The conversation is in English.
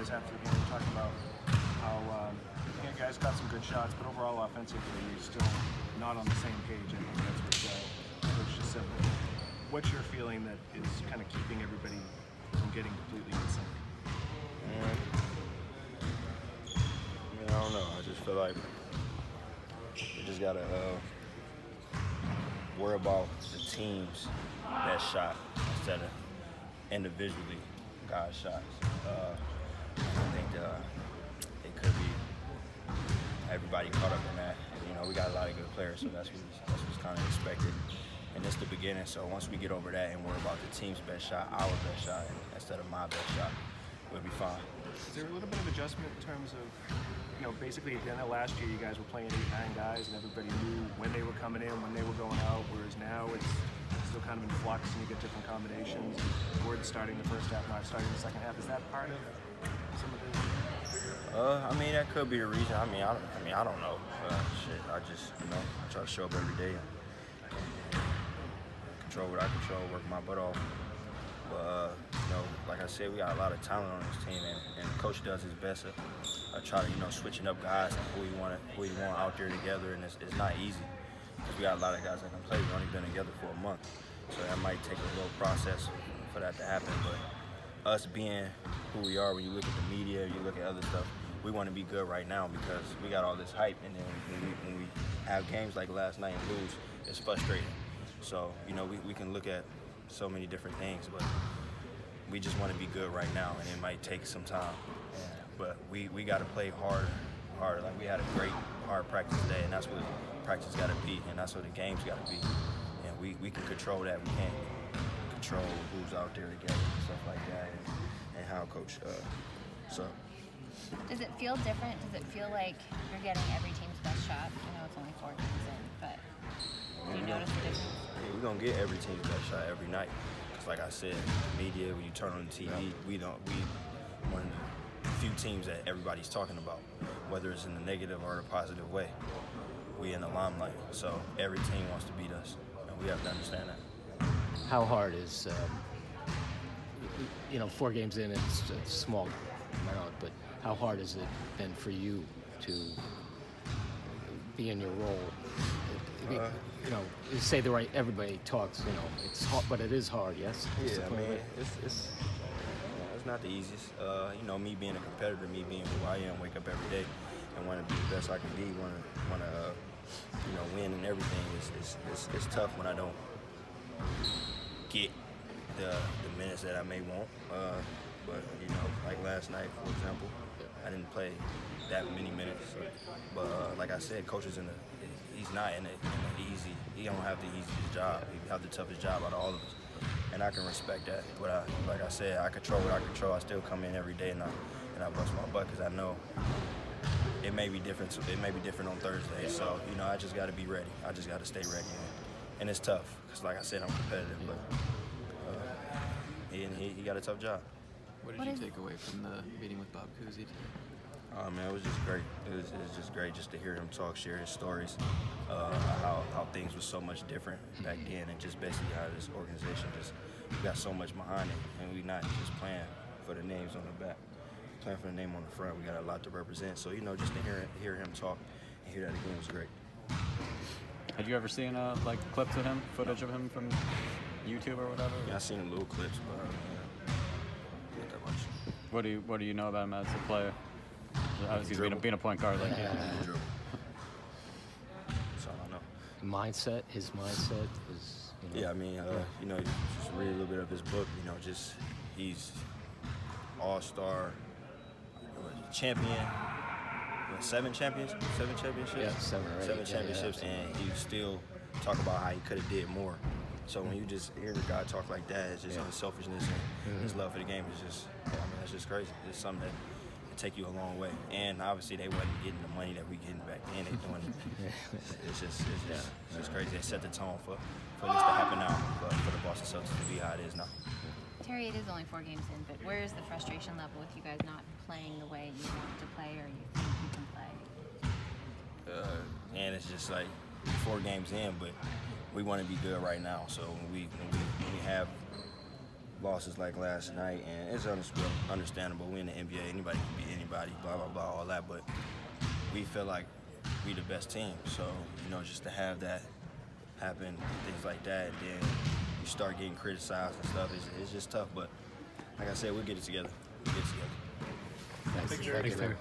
afterwards after the game, we talked about how you guys got some good shots, but overall offensively, you're still not on the same page. I think that's what Coach just said. What's your feeling that is kind of keeping everybody from getting completely in sync? I don't know. I just feel like we just gotta worry about the team's best shot instead of individually guys' shots. I think it could be everybody caught up in that. You know, we got a lot of good players, so that's what's kind of expected. And it's the beginning, so once we get over that and worry about the team's best shot, our best shot, instead of my best shot, we'll be fine. Is there a little bit of adjustment in terms of, you know, basically at the end of last year, you guys were playing 8, 9 guys, and everybody knew when they were coming in, when they were going out, whereas now it's still kind of in flux, and you get different combinations. Word starting the first half, not starting the second half. Is that part of some of the? I mean, that could be a reason. I don't know. Shit, I just, you know, I try to show up every day and control what I control, work my butt off. But, you know, like I said, we got a lot of talent on this team, and Coach does his best to try to, you know, switching up guys and who you want out there together, and it's not easy because we got a lot of guys that can play. We've only been together for a month, so that might take a little process for that to happen. But us being who we are, when you look at the media, you look at other stuff, we want to be good right now because we got all this hype, and then when we have games like last night and lose, it's frustrating. So, you know, we can look at so many different things, but we just want to be good right now, and it might take some time. But we got to play harder. Like, we had a great hard practice today, and that's what practice got to be, and that's what the game's got to be. And we can control that. We can't control who's out there together and stuff like that, and how Coach. So. Does it feel different? Does it feel like you're getting every team's best shot? I know it's only 4 games in, but do you notice the difference? Yeah, we're gonna get every team's best shot every night. Cause like I said, the media, when you turn on the TV, we one of the few teams that everybody's talking about, whether it's in the negative or the positive way. We in the limelight, so every team wants to beat us, and we have to understand that. How hard is, you know, 4 games in, it's a small amount, but how hard has it been for you to be in your role? You know, you say the right, everybody talks, you know, it's hard, but it is hard, yes? Yeah, I mean, it's not the easiest. You know, me being a competitor, me being who I am, wake up every day and want to be the best I can be, want to you know, win and everything. It's tough when I don't get the minutes that I may want. But, you know, like last night, for example, I didn't play that many minutes. So, but like I said, Coach is he's not in it easy. He don't have the easiest job. He have the toughest job out of all of us. And I can respect that. But like I said, I control what I control. I still come in every day and I bust my butt because I know it may be different. It may be different on Thursday. So, you know, I just got to be ready. I just got to stay ready. And it's tough because, like I said, I'm competitive. But he got a tough job. What did you take away from the meeting with Bob Cousy today? Oh man, it was just great. It was just great just to hear him talk, share his stories, how things were so much different back then, and just basically how this organization we got so much behind it, and we not just playing for the names on the back, playing for the name on the front. We got a lot to represent. So, you know, just to hear him talk and hear that again was great. Had you ever seen like clips of him, footage of him from YouTube or whatever? Yeah, I seen little clips, but not that much. What do you know about him as a player? Obviously, being a point guard like That's all I know. Mindset, his mindset is. You know, yeah, I mean, you know, just read a little bit of his book. You know, just he's all-star, champion. What, 7 championships? Yeah, 7 or 8. 7 championships, yeah. And he still talk about how he could have did more. So when you just hear a guy talk like that, it's just his selfishness and his love for the game is just, I mean, it's just crazy. It's something that take you a long way. And obviously they wasn't getting the money that we getting back then. They doing it's just crazy. They set the tone for this to happen now, but for the Boston Celtics to be how it is now. Terry, it is only 4 games in, but where is the frustration level with you guys not playing the way you want to play or you think you can play? And it's just like 4 games in, but we want to be good right now. So when we have losses like last night, and it's understandable. We're in the NBA, anybody can beat anybody, blah, blah, blah, all that, but we feel like we the best team. So, you know, just to have that happen, things like that, then you start getting criticized and stuff, it's just tough. But like I said, we'll get it together. We'll get it together. Thanks. Thanks, Jerry. Thanks, Jerry.